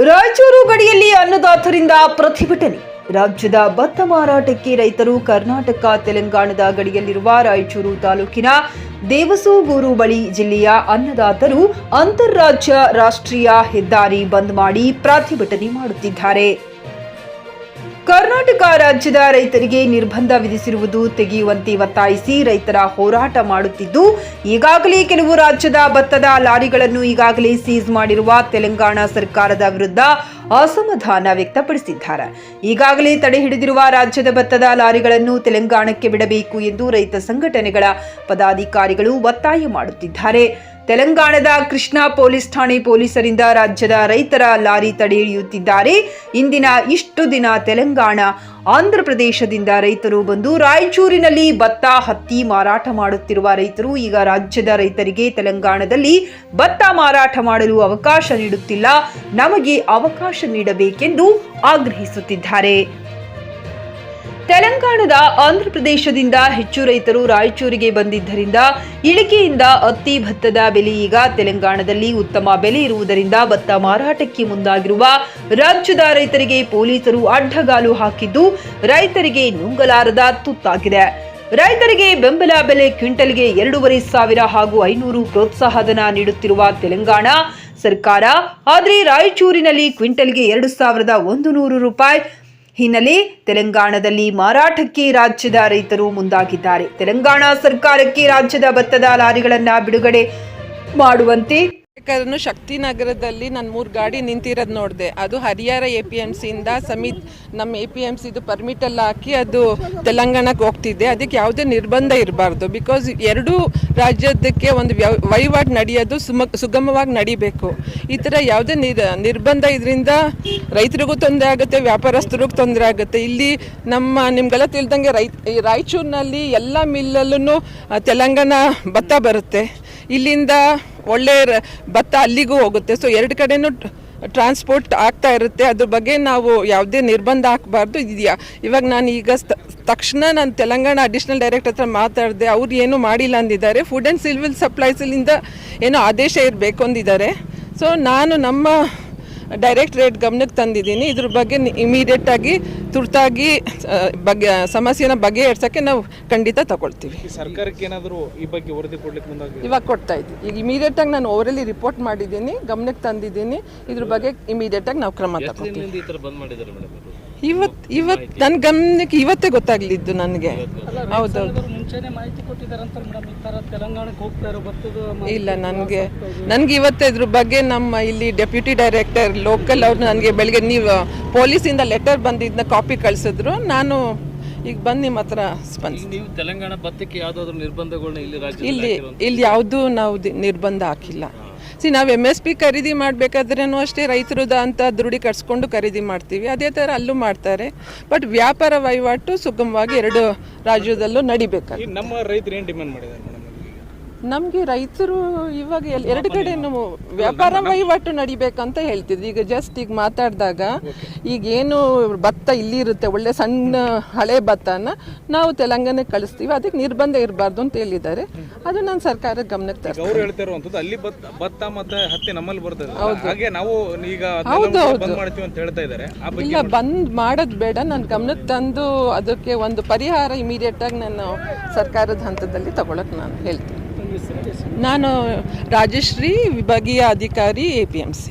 ರಾಯಚೂರು ಗಡಿಯಲ್ಲಿ ಅನ್ನದಾತರಿಂದ ಪ್ರತಿಭಟನೆ. ರಾಜ್ಯದ ಭತ್ತ ಮಾರಾಟಕ್ಕೆ ರೈತರು ಕರ್ನಾಟಕ ತೆಲಂಗಾಣದ ಗಡಿಯಲ್ಲಿರುವ ರಾಯಚೂರು ತಾಲೂಕಿನ ದೇವಸೂಗೂರು ಬಳಿ ಜಿಲ್ಲೆಯ ಅನ್ನದಾತರು ಅಂತಾರಾಜ್ಯ ರಾಷ್ಟ್ರೀಯ ಹೆದ್ದಾರಿ ಬಂದ್ ಮಾಡಿ ಪ್ರತಿಭಟನೆ ಮಾಡುತ್ತಿದ್ದಾರೆ. ಕರ್ನಾಟಕ ರಾಜ್ಯದ ರೈತರಿಗೆ ನಿರ್ಬಂಧ ವಿಧಿಸಿರುವುದು ತೆಗೆಯುವಂತೆ ಒತ್ತಾಯಿಸಿ ರೈತರ ಹೋರಾಟ ಮಾಡುತ್ತಿದ್ದು, ಈಗಾಗಲೇ ಕೆಲವು ರಾಜ್ಯದ ಭತ್ತದ ಲಾರಿಗಳನ್ನು ಈಗಾಗಲೇ ಸೀಸ್ ಮಾಡಿರುವ ತೆಲಂಗಾಣ ಸರ್ಕಾರದ ವಿರುದ್ಧ ಅಸಮಾಧಾನ ವ್ಯಕ್ತಪಡಿಸಿದ್ದಾರೆ. ಈಗಾಗಲೇ ತಡೆ ಹಿಡಿದಿರುವ ರಾಜ್ಯದ ಭತ್ತದ ಲಾರಿಗಳನ್ನು ತೆಲಂಗಾಣಕ್ಕೆ ಬಿಡಬೇಕು ಎಂದು ರೈತ ಸಂಘಟನೆಗಳ ಪದಾಧಿಕಾರಿಗಳು ಒತ್ತಾಯ ಮಾಡುತ್ತಿದ್ದಾರೆ. ತೆಲಂಗಾಣದ ಕೃಷ್ಣಾ ಪೊಲೀಸ್ ಠಾಣೆ ಪೊಲೀಸರಿಂದ ರಾಜ್ಯದ ರೈತರ ಲಾರಿ ತಡೆ ಹಿಡಿಯುತ್ತಿದ್ದಾರೆ. ಇಂದಿನ ಇಷ್ಟು ದಿನ ತೆಲಂಗಾಣ, ಆಂಧ್ರಪ್ರದೇಶದಿಂದ ರೈತರು ಬಂದು ರಾಯಚೂರಿನಲ್ಲಿ ಭತ್ತ, ಹತ್ತಿ ಮಾರಾಟ ಮಾಡುತ್ತಿರುವ ರೈತರು ಈಗ ರಾಜ್ಯದ ರೈತರಿಗೆ ತೆಲಂಗಾಣದಲ್ಲಿ ಭತ್ತ ಮಾರಾಟ ಮಾಡಲು ಅವಕಾಶ ನೀಡುತ್ತಿಲ್ಲ, ನಮಗೆ ಅವಕಾಶ ನೀಡಬೇಕೆಂದು ಆಗ್ರಹಿಸುತ್ತಿದ್ದಾರೆ. ತೆಲಂಗಾಣದ ಆಂಧ್ರಪ್ರದೇಶದಿಂದ ಹೆಚ್ಚು ರೈತರು ರಾಯಚೂರಿಗೆ ಬಂದಿದ್ದರಿಂದ ಇಳಿಕೆಯಿಂದ ಹತ್ತಿ, ಭತ್ತದ ಬೆಲೆ ಈಗ ತೆಲಂಗಾಣದಲ್ಲಿ ಉತ್ತಮ ಬೆಲೆ ಇರುವುದರಿಂದ ಭತ್ತ ಮಾರಾಟಕ್ಕೆ ಮುಂದಾಗಿರುವ ರಾಜ್ಯದ ರೈತರಿಗೆ ಪೊಲೀಸರು ಅಡ್ಡಗಾಲು ಹಾಕಿದ್ದು ರೈತರಿಗೆ ನುಂಗಲಾರದ ತುತ್ತಾಗಿದೆ. ರೈತರಿಗೆ ಬೆಂಬಲ ಬೆಲೆ ಕ್ವಿಂಟಲ್ಗೆ 2,500 ಹಾಗೂ 500 ಪ್ರೋತ್ಸಾಹಧನ ನೀಡುತ್ತಿರುವ ತೆಲಂಗಾಣ ಸರ್ಕಾರ, ಆದರೆ ರಾಯಚೂರಿನಲ್ಲಿ ಕ್ವಿಂಟಲ್ಗೆ 2,100 ರೂಪಾಯಿ ಹಿನ್ನೆಲೆ ತೆಲಂಗಾಣದಲ್ಲಿ ಮಾರಾಟಕ್ಕೆ ರಾಜ್ಯದ ರೈತರು ಮುಂದಾಗಿದ್ದಾರೆ. ತೆಲಂಗಾಣ ಸರ್ಕಾರಕ್ಕೆ ರಾಜ್ಯದ ಭತ್ತದ ಲಾರಿಗಳನ್ನು ಬಿಡುಗಡೆ ಮಾಡುವಂತೆ ಶಕ್ತಿನಗರದಲ್ಲಿ ನಾನು 3 ಗಾಡಿ ನಿಂತಿರೋದು ನೋಡಿದೆ. ಅದು ಹರಿಹರ APMCಯಿಂದ ಸಮಿತ್ ನಮ್ಮ APMCದು ಪರ್ಮಿಟೆಲ್ಲ ಹಾಕಿ ಅದು ತೆಲಂಗಾಣಕ್ಕೆ ಹೋಗ್ತಿದ್ದೆ. ಅದಕ್ಕೆ ಯಾವುದೇ ನಿರ್ಬಂಧ ಇರಬಾರ್ದು. ಬಿಕಾಸ್ ಎರಡೂ ರಾಜ್ಯದಕ್ಕೆ ಒಂದು ವಹಿವಾಟು ನಡೆಯೋದು ಸುಗಮವಾಗಿ ನಡಿಬೇಕು. ಈ ಥರ ಯಾವುದೇ ನಿರ್ಬಂಧ ಇದರಿಂದ ರೈತರಿಗೂ ತೊಂದರೆ ಆಗುತ್ತೆ, ವ್ಯಾಪಾರಸ್ಥರಿಗೂ ತೊಂದರೆ ಆಗುತ್ತೆ. ಇಲ್ಲಿ ನಿಮ್ಗೆಲ್ಲ ತಿಳಿದಂಗೆ ರಾಯಚೂರಿನಲ್ಲಿ ಎಲ್ಲ ಮಿಲ್ಲಲ್ಲೂ ತೆಲಂಗಾಣ ಭತ್ತ ಬರುತ್ತೆ. ಇಲ್ಲಿಂದ ಒಳ್ಳೆ ಭತ್ತ ಅಲ್ಲಿಗೂ ಹೋಗುತ್ತೆ. ಸೊ ಎರಡು ಕಡೆನೂ ಟ್ರಾನ್ಸ್ಪೋರ್ಟ್ ಆಗ್ತಾ ಇರುತ್ತೆ. ಅದ್ರ ಬಗ್ಗೆ ನಾವು ಯಾವುದೇ ನಿರ್ಬಂಧ ಹಾಕಬಾರ್ದು. ಇವಾಗ ನಾನು ಈಗ ತಕ್ಷಣ ನಾನು ತೆಲಂಗಾಣ ಅಡಿಷನಲ್ ಡೈರೆಕ್ಟರ್ ಹತ್ರ ಮಾತಾಡಿದೆ. ಅವ್ರು ಏನೂ ಮಾಡಿಲ್ಲ ಅಂದಿದ್ದಾರೆ. ಫುಡ್ ಆ್ಯಂಡ್ ಸಿವಿಲ್ ಸಪ್ಲೈಸಲ್ಲಿಂದ ಏನೋ ಆದೇಶ ಇರಬೇಕು ಅಂದಿದ್ದಾರೆ. ಸೊ ನಾನು ನಮ್ಮ ಡೈರೆಕ್ಟ್ರೇಟ್ ಗಮನಕ್ಕೆ ತಂದಿದ್ದೀನಿ. ಇದ್ರ ಬಗ್ಗೆ ಇಮಿಡಿಯೇಟಾಗಿ ತುರ್ತಾಗಿ ಸಮಸ್ಯೆನ ಬಗೆಹರಿಸೋಕ್ಕೆ ನಾವು ಖಂಡಿತ ತಗೊಳ್ತೀವಿ. ಸರ್ಕಾರಕ್ಕೆ ಏನಾದರೂ ಈ ಬಗ್ಗೆ ವರದಿ ಕೊಡ್ಲಿಕ್ಕೆ ಮುಂದಾಗಿ ಇವಾಗ ಕೊಡ್ತಾ ಇದ್ದೀವಿ. ಈಗ ಇಮಿಡಿಯೇಟಾಗಿ ನಾನು ಓವರಲ್ಲಿ ರಿಪೋರ್ಟ್ ಮಾಡಿದ್ದೀನಿ, ಗಮನಕ್ಕೆ ತಂದಿದ್ದೀನಿ. ಇದ್ರ ಬಗ್ಗೆ ಇಮಿಡಿಯೇಟಾಗಿ ನಾವು ಕ್ರಮ ತಗೊಳ್ತೀವಿ. ಇವತ್ತು ನನ್ನ ಗಮನಕ್ಕೆ ಇವತ್ತೇ ಗೊತ್ತಾಗ್ಲಿದ್ದು ನನಗೆ. ಹೌದೌದು, ಇಲ್ಲ ನನಗೆ ಇವತ್ತೇ ಇದ್ರ ಬಗ್ಗೆ ನಮ್ಮ ಇಲ್ಲಿ ಡೆಪ್ಯೂಟಿ ಡೈರೆಕ್ಟರ್ ಲೋಕಲ್ ಅವ್ರು ನನಗೆ ಬೆಳಗ್ಗೆ ನೀವು ಪೊಲೀಸಿಂದ ಲೆಟರ್ ಬಂದಿದ್ದನ್ನ ಕಾಪಿ ಕಳಿಸಿದ್ರು. ನಾನು ಈಗ ಬಂದು ನಿಮ್ಮ ಹತ್ರ ಸ್ಪಂದಿಸಿ. ತೆಲಂಗಾಣ ಭತ್ತಕ್ಕೆ ಯಾವುದಾದ್ರು ನಿರ್ಬಂಧಗಳನ್ನ ಇಲ್ಲಿ ಯಾವುದೂ ನಾವು ನಿರ್ಬಂಧ ಹಾಕಿಲ್ಲ. ನಾವು MSP ಖರೀದಿ ಮಾಡಬೇಕಾದ್ರೂ ಅಷ್ಟೇ ರೈತರದ ಅಂತ ದೃಢೀಕರಿಸ್ಕೊಂಡು ಖರೀದಿ ಮಾಡ್ತೀವಿ. ಅದೇ ಥರ ಅಲ್ಲೂ ಮಾಡ್ತಾರೆ. ಬಟ್ ವ್ಯಾಪಾರ ವಹಿವಾಟು ಸುಗಮವಾಗಿ ಎರಡು ರಾಜ್ಯದಲ್ಲೂ ನಡಿಬೇಕಾಗುತ್ತೆ. ನಮ್ಮ ರೈತರು ಏನು ಡಿಮ್ಯಾಂಡ್ ಮಾಡಿದ್ದಾರೆ ಮೇಡಮ್? ನಮಗೆ ರೈತರು ಇವಾಗ ಎರಡು ಕಡೆನೂ ವ್ಯಾಪಾರ ವಹಿವಾಟು ನಡಿಬೇಕಂತ ಹೇಳ್ತಿದ್ರು. ಈಗ ಈಗ ಮಾತಾಡಿದಾಗ ಈಗೇನು ಭತ್ತ ಇಲ್ಲಿ ಇರುತ್ತೆ, ಒಳ್ಳೆ ಸಣ್ಣ ಹಳೆ ಭತ್ತನ ನಾವು ತೆಲಂಗಾಣಕ್ಕೆ ಕಳಿಸ್ತೀವಿ, ಅದಕ್ಕೆ ನಿರ್ಬಂಧ ಇರಬಾರ್ದು ಅಂತ ಹೇಳಿದ್ದಾರೆ. ಅದು ನಾನು ಸರ್ಕಾರದ ಗಮನಕ್ಕೆ ತರ್ತೀನಿ. ಅವರು ಹೇಳ್ತಾ ಇರುವಂತದ್ದು ಅಲ್ಲಿ ಭತ್ತ ಮತ್ತೆ ಹತ್ತಿ ನಮ್ಮಲ್ಲಿ ಬರ್ತದೆ. ಹಾಗೆ ನಾವು ಈಗ ಬಂದ್ ಮಾಡ್ತೀವಿ ಅಂತ ಹೇಳ್ತಾ ಇದ್ದಾರೆ. ಇಲ್ಲ, ಬಂದ್ ಮಾಡೋದು ಬೇಡ. ನಾನು ಗಮನಕ್ಕೆ ತಂದು ಅದಕ್ಕೆ ಒಂದು ಪರಿಹಾರ ಇಮಿಡಿಯೇಟ್ ಆಗಿ ನಾನು ಸರ್ಕಾರದ ಹಂತದಲ್ಲಿ ತಗೊಳಕ್ ನಾನು ಹೇಳ್ತೀನಿ. ನಾನು ರಾಜಶ್ರೀ, ವಿಭಾಗೀಯ ಅಧಿಕಾರಿ APMC.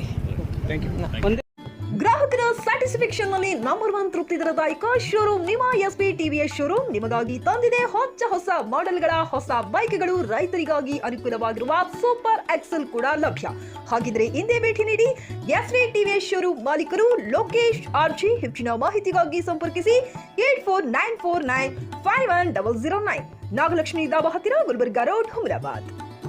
ಗ್ರಾಹಕರ ಸ್ಯಾಟಿಸ್ಫ್ಯಾಕ್ಷನ್ ನಲ್ಲಿ ನಂಬರ್ 1 ತೃಪ್ತಿ ದರದಾಯಕ ಶೋರೂಮ್ ನಿಮ್ಮ SP TVS ಶೋರೂಮ್ ನಿಮಗಾಗಿ ತಂದಿದೆ ಹೊಸ ಮಾಡೆಲ್ಗಳ ಹೊಸ ಬೈಕ್ಗಳು. ರೈತರಿಗಾಗಿ ಅನುಕೂಲವಾಗಿರುವ ಸೂಪರ್ ಎಕ್ಸೆಲ್ ಕೂಡ ಲಭ್ಯ. ಹಾಗಿದ್ರೆ ಹಿಂದೆ ಭೇಟಿ ನೀಡಿ SP TVS ಶೋರೂಮ್ ಮಾಲೀಕರು ಲೋಕೇಶ್ RG. ಹೆಚ್ಚಿನ ಮಾಹಿತಿಗಾಗಿ ಸಂಪರ್ಕಿಸಿ 8494951009. ನಾಗಲಕ್ಷ್ಮಿ ದಾಬಾ ಹತ್ತಿರ, ಗುಲ್ಬರ್ಗಾ ರೋಡ್, ಹುಮರಾಬಾದ್.